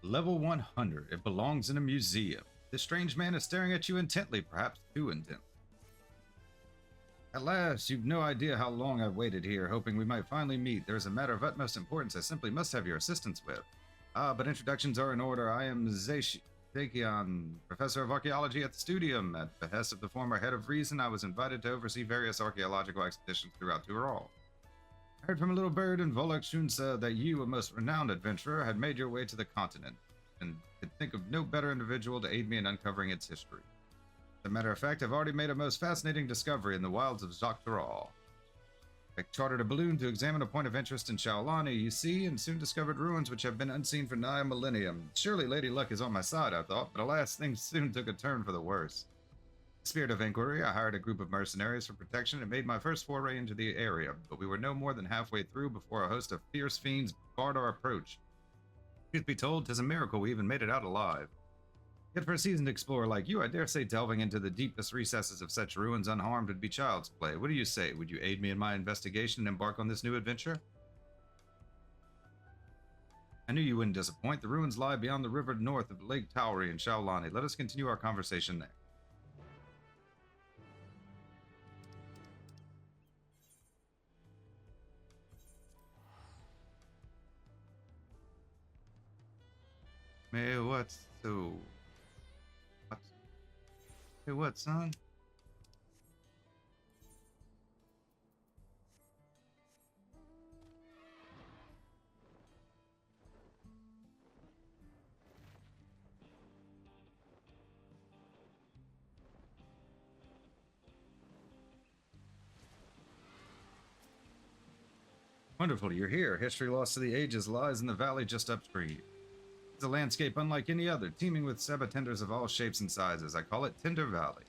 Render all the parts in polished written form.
Level 100. It belongs in a museum. This strange man is staring at you intently, perhaps too intently. At last, you've no idea how long I've waited here, hoping we might finally meet. There is a matter of utmost importance I simply must have your assistance with. But introductions are in order. I am Zakian, professor of archaeology at the Studium. At the behest of the former head of Reason, I was invited to oversee various archaeological expeditions throughout Tural. I heard from a little bird in Volok Shunsa that you, a most renowned adventurer, had made your way to the continent, and could think of no better individual to aid me in uncovering its history. As a matter of fact, I've already made a most fascinating discovery in the wilds of Dawntrail. I chartered a balloon to examine a point of interest in Shaolani, you see, and soon discovered ruins which have been unseen for nigh a millennium. Surely Lady Luck is on my side, I thought, but alas, things soon took a turn for the worse. In the spirit of inquiry, I hired a group of mercenaries for protection and made my first foray into the area, but we were no more than halfway through before a host of fierce fiends barred our approach. Truth be told, 'tis a miracle we even made it out alive. Yet for a seasoned explorer like you, I dare say delving into the deepest recesses of such ruins unharmed would be child's play. What do you say? Would you aid me in my investigation and embark on this new adventure? I knew you wouldn't disappoint. The ruins lie beyond the river north of Lake Towery in Shaolani. Let us continue our conversation there. Hey, what? So... What? Hey, what, son? Wonderful, you're here. History lost to the ages lies in the valley just upstream. It's a landscape unlike any other, teeming with sabatenders of all shapes and sizes. I call it Tinder Valley.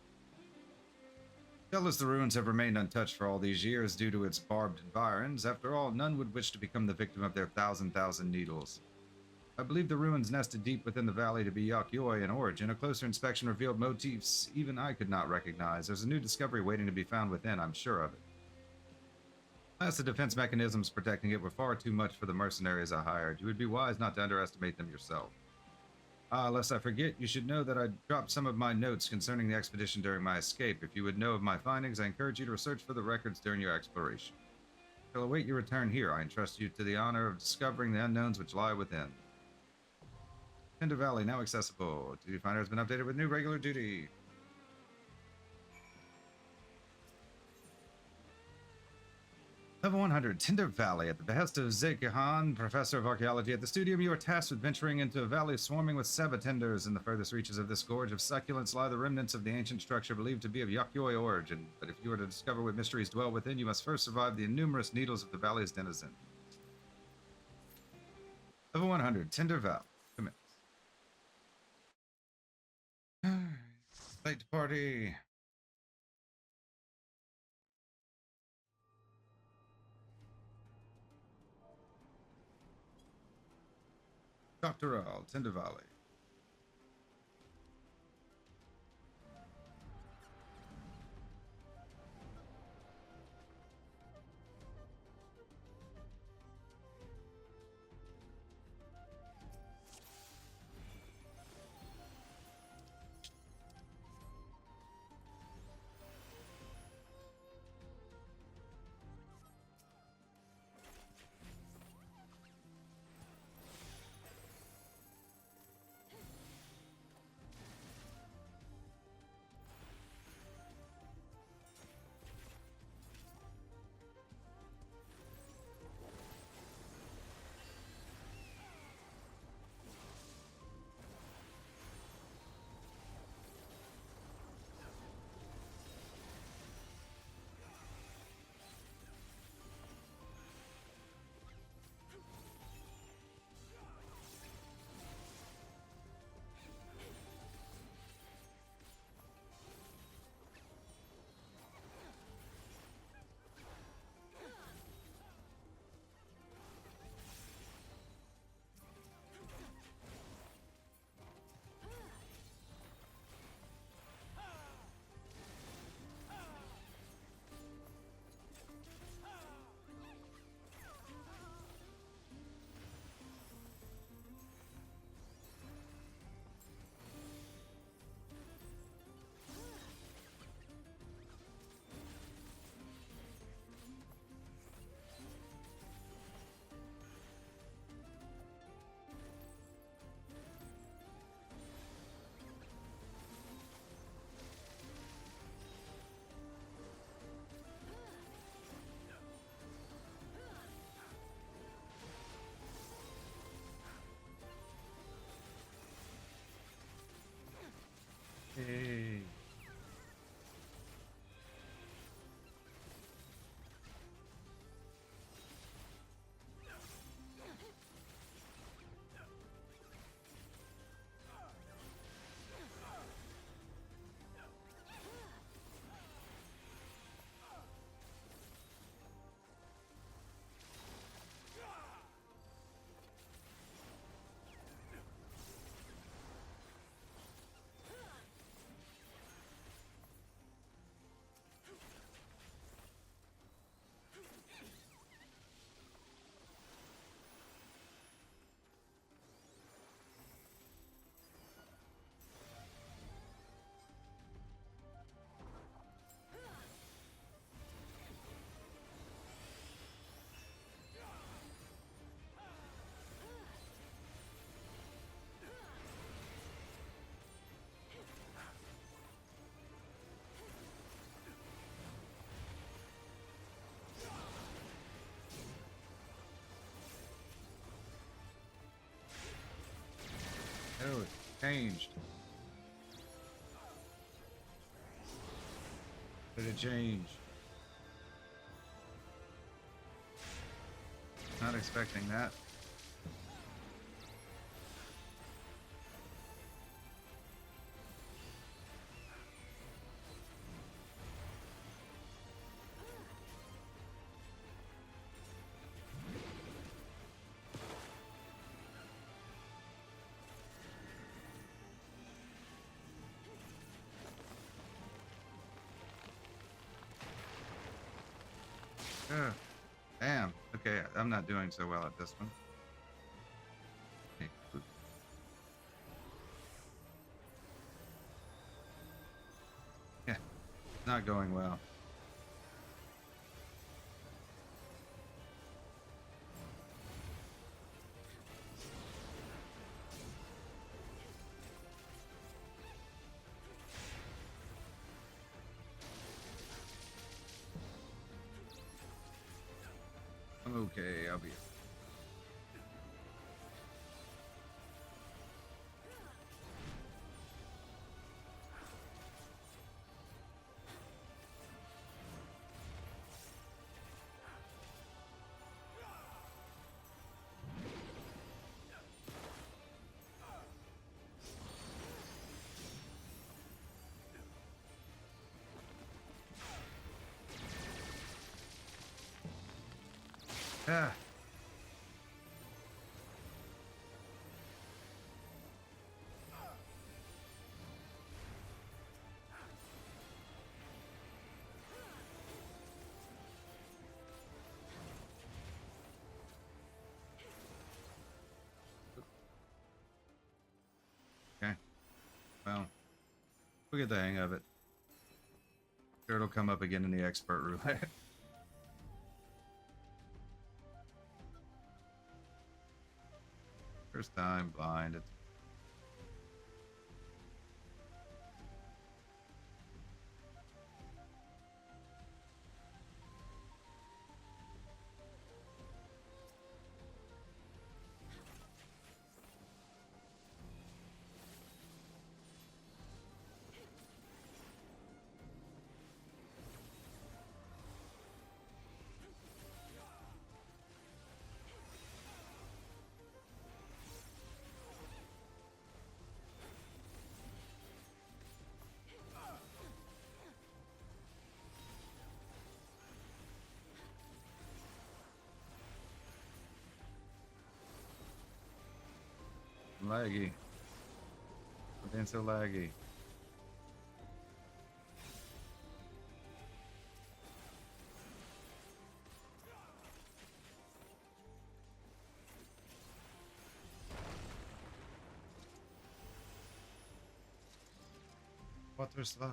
Doubtless the ruins have remained untouched for all these years due to its barbed environs. After all, none would wish to become the victim of their thousand needles. I believe the ruins nested deep within the valley to be Yakyoi in origin. A closer inspection revealed motifs even I could not recognize. There's a new discovery waiting to be found within, I'm sure of it. As the defense mechanisms protecting it were far too much for the mercenaries I hired, you would be wise not to underestimate them yourself. Lest I forget, you should know that I dropped some of my notes concerning the expedition during my escape. If you would know of my findings, I encourage you to research for the records during your exploration. I shall await your return here. I entrust you to the honor of discovering the unknowns which lie within. Tinder Valley, now accessible. Duty Finder has been updated with new regular duty. Level 100, Tinder Valley. At the behest of Zakian, professor of archaeology at the Studium, you are tasked with venturing into a valley swarming with sabatenders. In the furthest reaches of this gorge of succulence lie the remnants of the ancient structure believed to be of Yakyoi origin. But if you are to discover what mysteries dwell within, you must first survive the innumerous needles of the valley's denizens. Level 100, Tinder Valley. Commence. Late party. Doctoral, Tinder Valley. Oh, it changed. Did it change? Not expecting that. Ugh. Damn. Okay, I'm not doing so well at this one. Okay. Yeah, not going well. Okay, I'll be. Ah. Okay. Well, we'll get the hang of it. Sure, it'll come up again in the expert roulette. First time blind. It's laggy. Being so laggy. Water slide.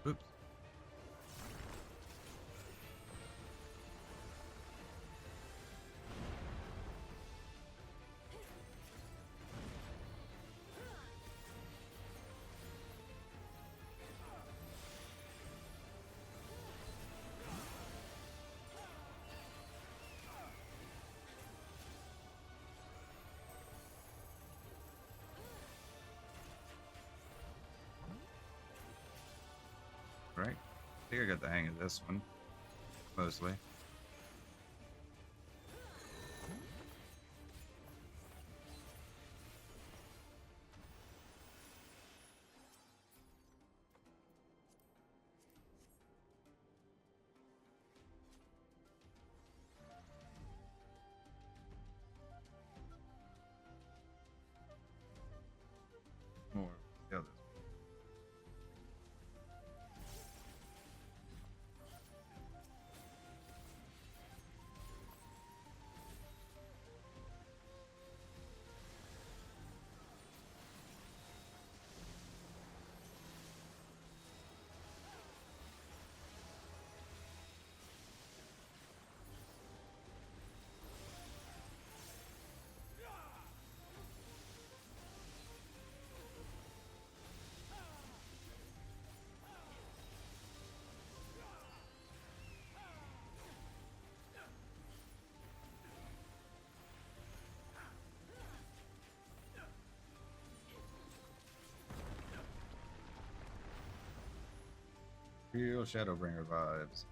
Oops. Right. I think I got the hang of this one, mostly. More of the others. Real Shadowbringer vibes.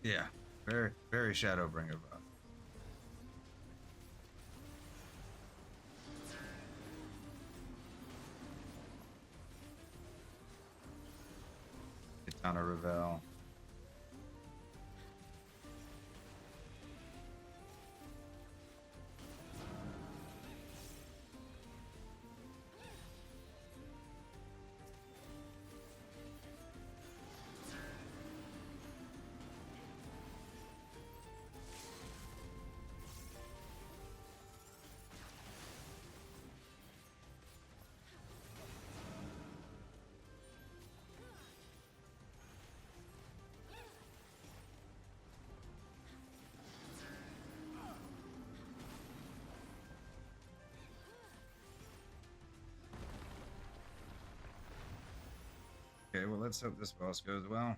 Yeah, very Shadowbringer vibe. Katana Revel. Okay, well, let's hope this boss goes well.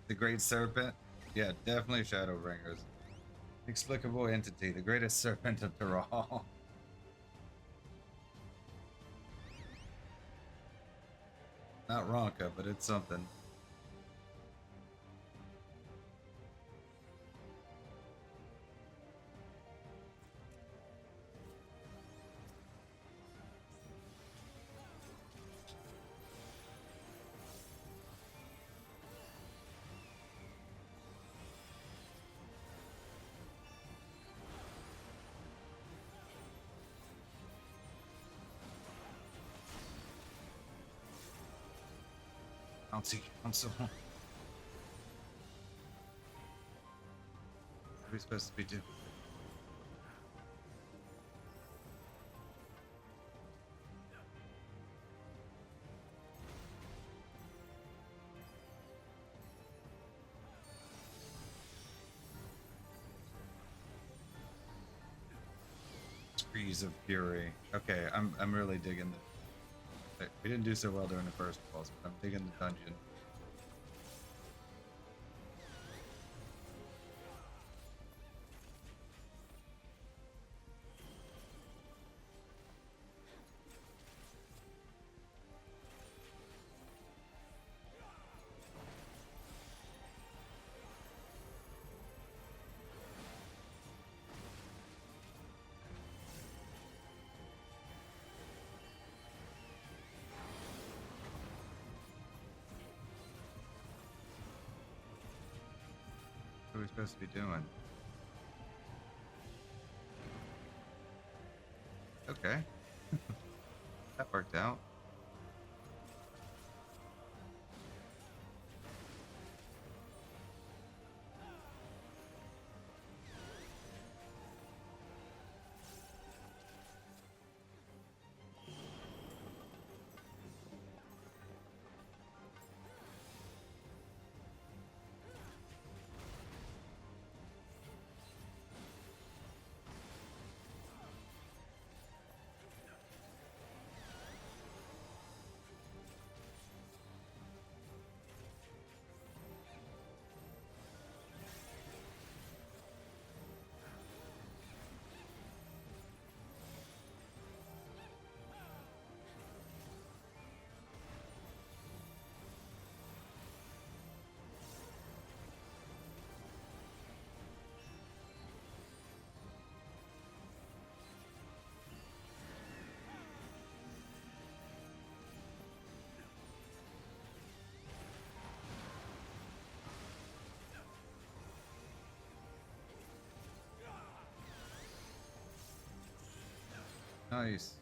The Great Serpent. Yeah, definitely Shadowbringers. Inexplicable entity, the greatest serpent of Dural. Not Ronka, but it's something. Bouncy Council. What are we supposed to be doing? Screes of Fury. Okay, I'm really digging the. We didn't do so well during the first boss, but I'm digging the dungeon. we supposed to be doing? Okay. That worked out. Nice.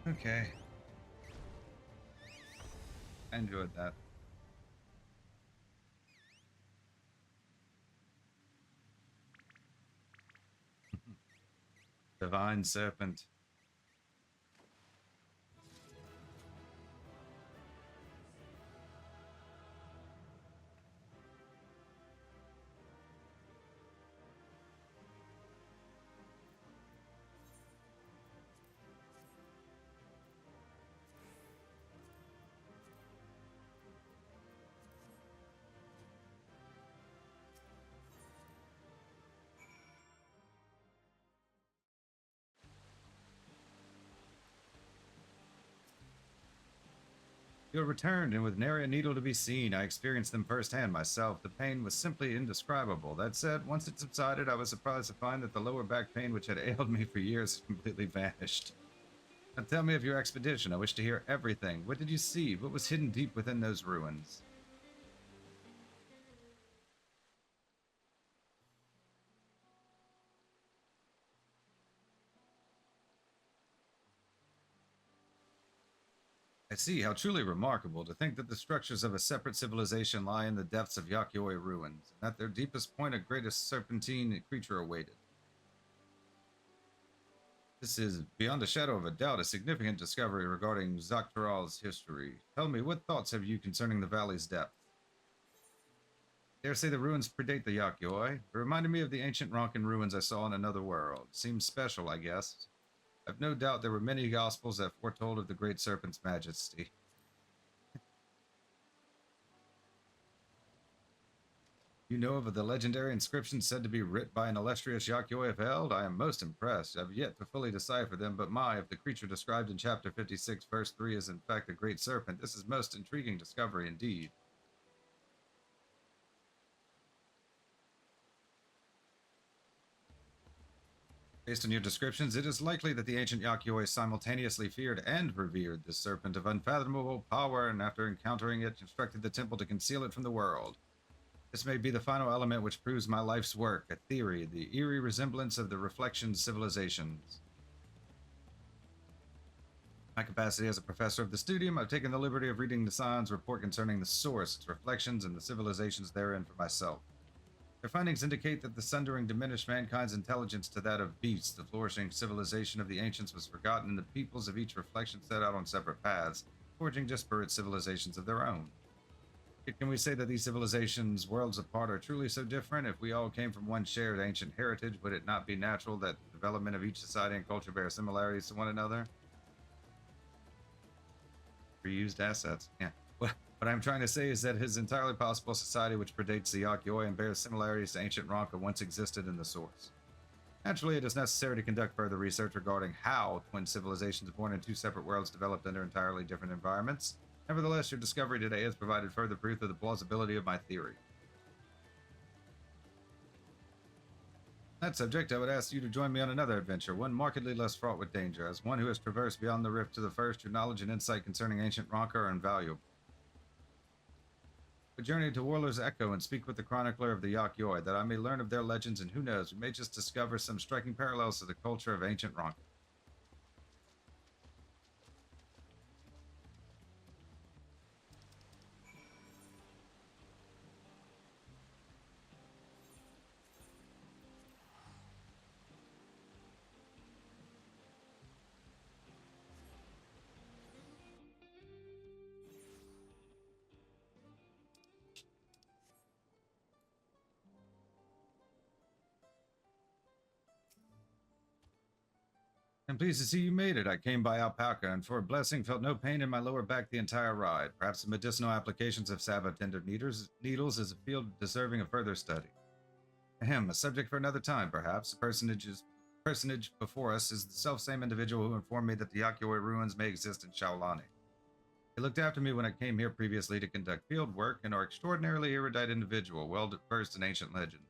Okay. I enjoyed that. Divine Serpent. You have returned, and with nary a needle to be seen. I experienced them firsthand myself. The pain was simply indescribable. That said, once it subsided, I was surprised to find that the lower back pain which had ailed me for years had completely vanished. Now tell me of your expedition. I wish to hear everything. What did you see? What was hidden deep within those ruins? I see. How truly remarkable to think that the structures of a separate civilization lie in the depths of Yakyoi ruins, and at their deepest point a greatest serpentine creature awaited. This is, beyond a shadow of a doubt, a significant discovery regarding Zaktaral's history. Tell me, what thoughts have you concerning the valley's depth? Dare say the ruins predate the Yakyoi. It reminded me of the ancient Ronkan ruins I saw in another world. Seems special, I guess. I've no doubt there were many gospels that foretold of the great serpent's majesty. You know of the legendary inscription said to be writ by an illustrious Yakyoi of Held? I am most impressed. I've yet to fully decipher them, but if the creature described in chapter 56, verse 3 is in fact the great serpent, this is most intriguing discovery indeed. Based on your descriptions, it is likely that the ancient Yakyoi simultaneously feared and revered this serpent of unfathomable power, and after encountering it, constructed the temple to conceal it from the world. This may be the final element which proves my life's work, a theory, the eerie resemblance of the reflection civilizations. My capacity as a professor of the studium, I've taken the liberty of reading the Science report concerning the source, its reflections, and the civilizations therein for myself. Their findings indicate that the sundering diminished mankind's intelligence to that of beasts. The flourishing civilization of the ancients was forgotten, and the peoples of each reflection set out on separate paths, forging disparate civilizations of their own. Yet can we say that these civilizations, worlds apart, are truly so different? If we all came from one shared ancient heritage, would it not be natural that the development of each society and culture bear similarities to one another? Reused assets. Yeah. What I'm trying to say is that it is entirely possible a society which predates the Yakyoi and bears similarities to ancient Ronka once existed in the source. Naturally, it is necessary to conduct further research regarding how twin civilizations born in two separate worlds developed under entirely different environments. Nevertheless, your discovery today has provided further proof of the plausibility of my theory. On that subject, I would ask you to join me on another adventure, one markedly less fraught with danger. As one who has traversed beyond the rift to the first, your knowledge and insight concerning ancient Ronka are invaluable. We journey to Warler's Echo and speak with the chronicler of the Yakyoi, that I may learn of their legends, and who knows, we may just discover some striking parallels to the culture of ancient Ronka. I'm pleased to see you made it. I came by alpaca, and for a blessing, felt no pain in my lower back the entire ride. Perhaps the medicinal applications of salve-tender needles is a field deserving of further study. Ahem, a subject for another time, perhaps. The personage before us is the self-same individual who informed me that the Yakyoi ruins may exist in Shaolani. He looked after me when I came here previously to conduct field work, and are extraordinarily erudite individual, well versed in ancient legends.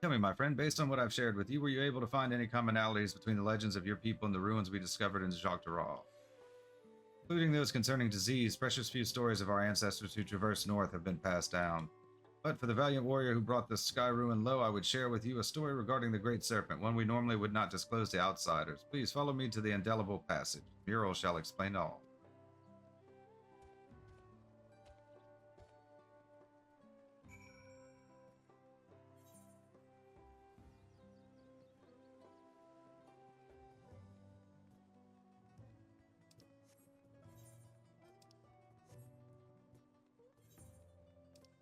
Tell me, my friend, based on what I've shared with you, were you able to find any commonalities between the legends of your people and the ruins we discovered in Jacques Dural? Including those concerning disease, precious few stories of our ancestors who traversed north have been passed down. But for the valiant warrior who brought this sky ruin low, I would share with you a story regarding the Great Serpent, one we normally would not disclose to outsiders. Please follow me to the indelible passage. The mural shall explain all.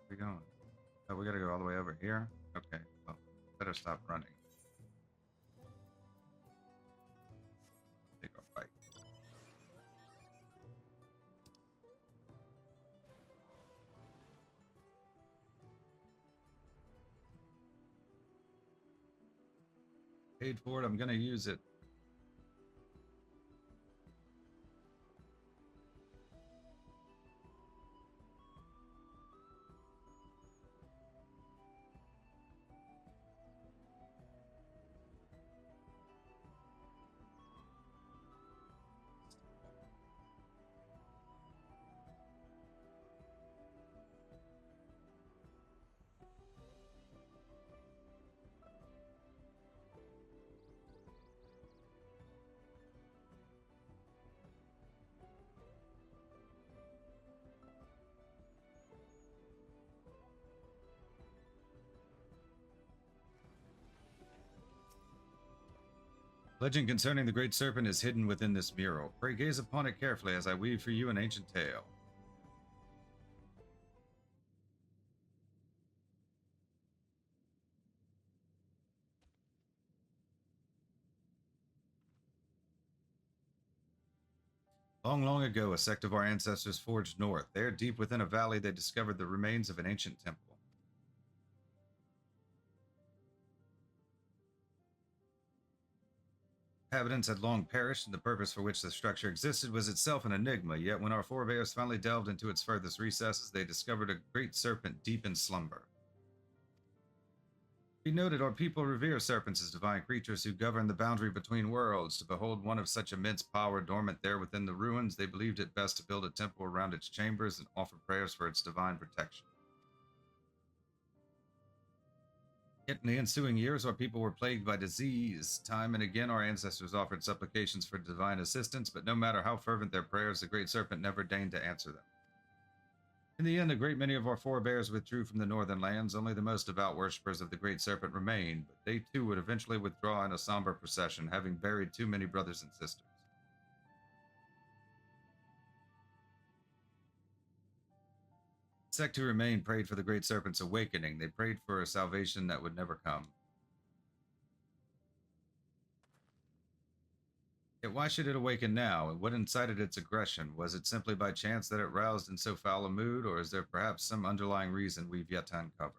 Where are we going? Oh, we gotta go all the way over here? Okay, well, better stop running. Take our bike. Paid for it, I'm gonna use it. Legend concerning the Great Serpent is hidden within this mural. Pray gaze upon it carefully as I weave for you an ancient tale. Long, long ago, a sect of our ancestors forged north. There, deep within a valley, they discovered the remains of an ancient temple. Inhabitants had long perished, and the purpose for which the structure existed was itself an enigma, yet when our forebears finally delved into its furthest recesses, they discovered a great serpent deep in slumber. Be noted, our people revere serpents as divine creatures who govern the boundary between worlds. To behold one of such immense power dormant there within the ruins, they believed it best to build a temple around its chambers and offer prayers for its divine protection. Yet in the ensuing years, our people were plagued by disease. Time and again, our ancestors offered supplications for divine assistance, but no matter how fervent their prayers, the Great Serpent never deigned to answer them. In the end, a great many of our forebears withdrew from the northern lands. Only the most devout worshippers of the Great Serpent remained, but they too would eventually withdraw in a somber procession, having buried too many brothers and sisters. The sect who remained prayed for the Great Serpent's awakening. They prayed for a salvation that would never come. Yet why should it awaken now, and what incited its aggression? Was it simply by chance that it roused in so foul a mood, or is there perhaps some underlying reason we've yet to uncover?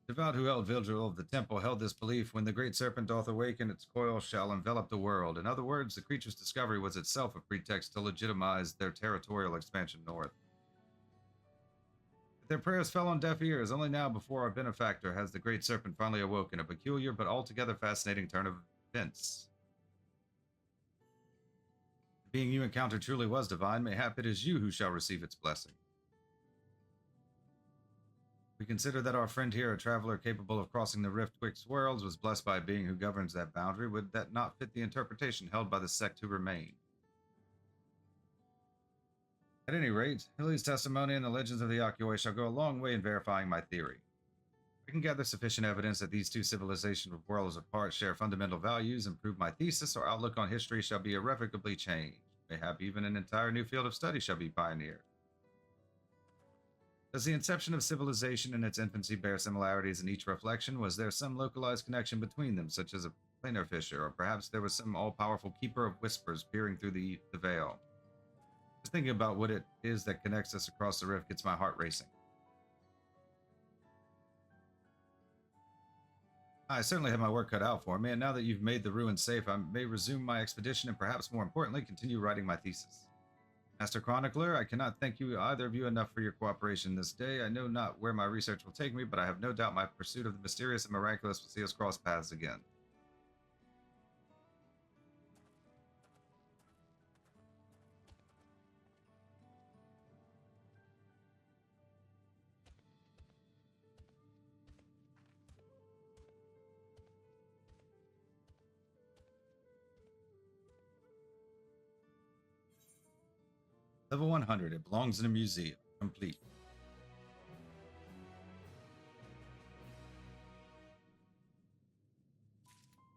Devout who held vigil of the temple held this belief: when the Great Serpent doth awaken, its coil shall envelop the world. In other words, the creature's discovery was itself a pretext to legitimize their territorial expansion north. But their prayers fell on deaf ears. Only now, before our benefactor, has the Great Serpent finally awoken, a peculiar but altogether fascinating turn of events. The being you encountered truly was divine. Mayhap it is you who shall receive its blessing. We consider that our friend here, a traveler capable of crossing the rift twixt worlds, was blessed by a being who governs that boundary. Would that not fit the interpretation held by the sect who remain? At any rate, Hilly's testimony and the legends of the Okioi shall go a long way in verifying my theory. I can gather sufficient evidence that these two civilizations with worlds apart share fundamental values and prove my thesis or outlook on history shall be irrevocably changed. Mayhap even an entire new field of study shall be pioneered. Does the inception of civilization and its infancy bear similarities in each reflection? Was there some localized connection between them, such as a planar fissure, or perhaps there was some all-powerful keeper of whispers peering through the veil? Just thinking about what it is that connects us across the rift gets my heart racing. I certainly have my work cut out for me, and now that you've made the ruins safe, I may resume my expedition and perhaps more importantly, continue writing my thesis. Master Chronicler, I cannot thank you, either of you, enough for your cooperation this day. I know not where my research will take me, but I have no doubt my pursuit of the mysterious and miraculous will see us cross paths again. Level 100. It belongs in a museum. Complete.